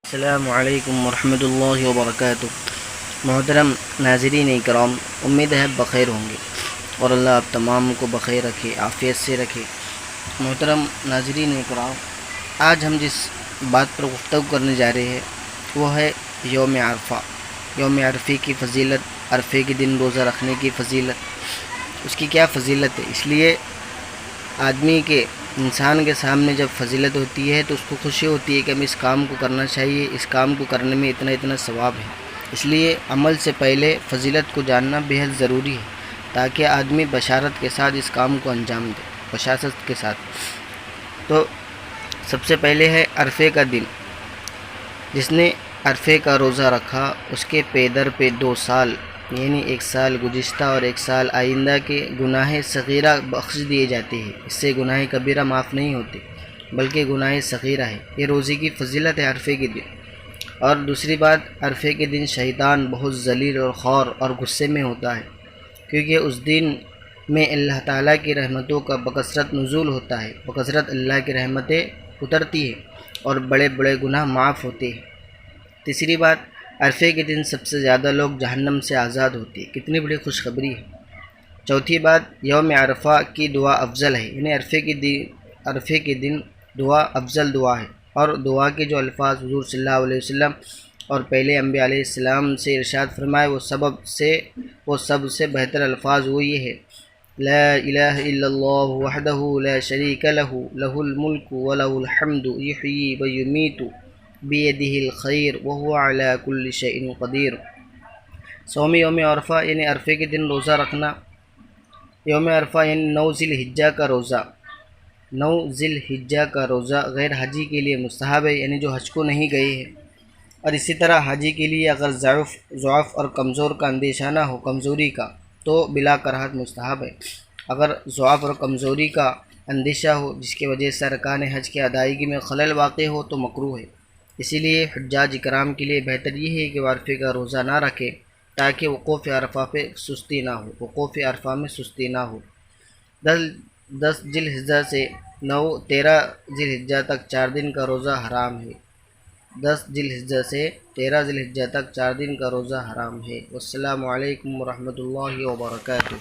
السلام علیکم ورحمۃ اللہ وبرکاتہ۔ محترم ناظرین اکرام، امید ہے بخیر ہوں گے اور اللہ آپ تمام کو بخیر رکھے، عافیت سے رکھے۔ محترم ناظرین اکرام، آج ہم جس بات پر گفتگو کرنے جا رہے ہیں وہ ہے یوم عرفہ۔ یوم عرفے کی فضیلت، عرفے کے دن روزہ رکھنے کی فضیلت، اس کی کیا فضیلت ہے۔ اس لیے آدمی کے، انسان کے سامنے جب فضیلت ہوتی ہے تو اس کو خوشی ہوتی ہے کہ ہمیں اس کام کو کرنا چاہیے، اس کام کو کرنے میں اتنا ثواب ہے۔ اس لیے عمل سے پہلے فضیلت کو جاننا بہت ضروری ہے تاکہ آدمی بشارت کے ساتھ اس کام کو انجام دے، بشارت کے ساتھ۔ تو سب سے پہلے ہے عرفے کا دن۔ جس نے عرفے کا روزہ رکھا اس کے پیدر پہ 2 سال، یعنی 1 سال گزشتہ اور 1 سال آئندہ کے گناہ صغیرہ بخش دیے جاتے ہیں۔ اس سے گناہ کبیرہ معاف نہیں ہوتے بلکہ گناہ صغیرہ ہے۔ یہ روزے کی فضیلت ہے عرفے کے دن۔ اور دوسری بات، عرفے کے دن شیطان بہت ذلیل اور خوار اور غصے میں ہوتا ہے، کیونکہ اس دن میں اللہ تعالیٰ کی رحمتوں کا بکثرت نزول ہوتا ہے، بکثرت اللہ کی رحمتیں اترتی ہیں اور بڑے بڑے گناہ معاف ہوتے ہیں۔ تیسری بات، عرفے کے دن سب سے زیادہ لوگ جہنم سے آزاد ہوتے ہیں۔ کتنی بڑی خوشخبری ہے۔ چوتھی بات، یوم عرفہ کی دعا افضل ہے، یعنی عرفے کے دن دعا افضل دعا ہے۔ اور دعا کے جو الفاظ حضور صلی اللہ علیہ وسلم اور پہلے انبیاء علیہ السلام سے ارشاد فرمائے وہ سب سے بہتر الفاظ وہ یہ ہے: لا الہ الا اللہ وحدہ لا شریک لہ لہ الملک ولہ الحمد یحیی ویمیت بیدہ الخیر وہو علی کل شیء قدیر۔ صوم یوم عرفہ یعنی عرفے کے دن روزہ رکھنا۔ یوم عرفہ یعنی 9 ذی الحجہ کا روزہ۔ 9 ذی الحجہ کا روزہ غیر حاجی کے لیے مستحب ہے، یعنی جو حج کو نہیں گئے ہیں۔ اور اسی طرح حاجی کے لیے اگر ضعف اور کمزور کا اندیشہ نہ ہو، کمزوری کا، تو بلا کراہت مستحب ہے۔ اگر ضعف اور کمزوری کا اندیشہ ہو جس کی وجہ سے ارکان حج کی ادائیگی میں خلل واقع ہو تو مکروہ ہے۔ اسی لیے حجاج کرام کے لیے بہتر یہ ہے کہ وہ عرفے کا روزہ نہ رکھے تاکہ وقوف عرفہ پہ سستی نہ ہو، وقوف عرفہ میں سستی نہ ہو۔ 10 ذی الحجہ سے 13 ذی الحجہ تک 4 دن کا روزہ حرام ہے۔ 10 ذی الحجہ سے 13 ذی الحجہ تک 4 دن کا روزہ حرام ہے۔ والسلام علیکم ورحمۃ اللہ وبرکاتہ۔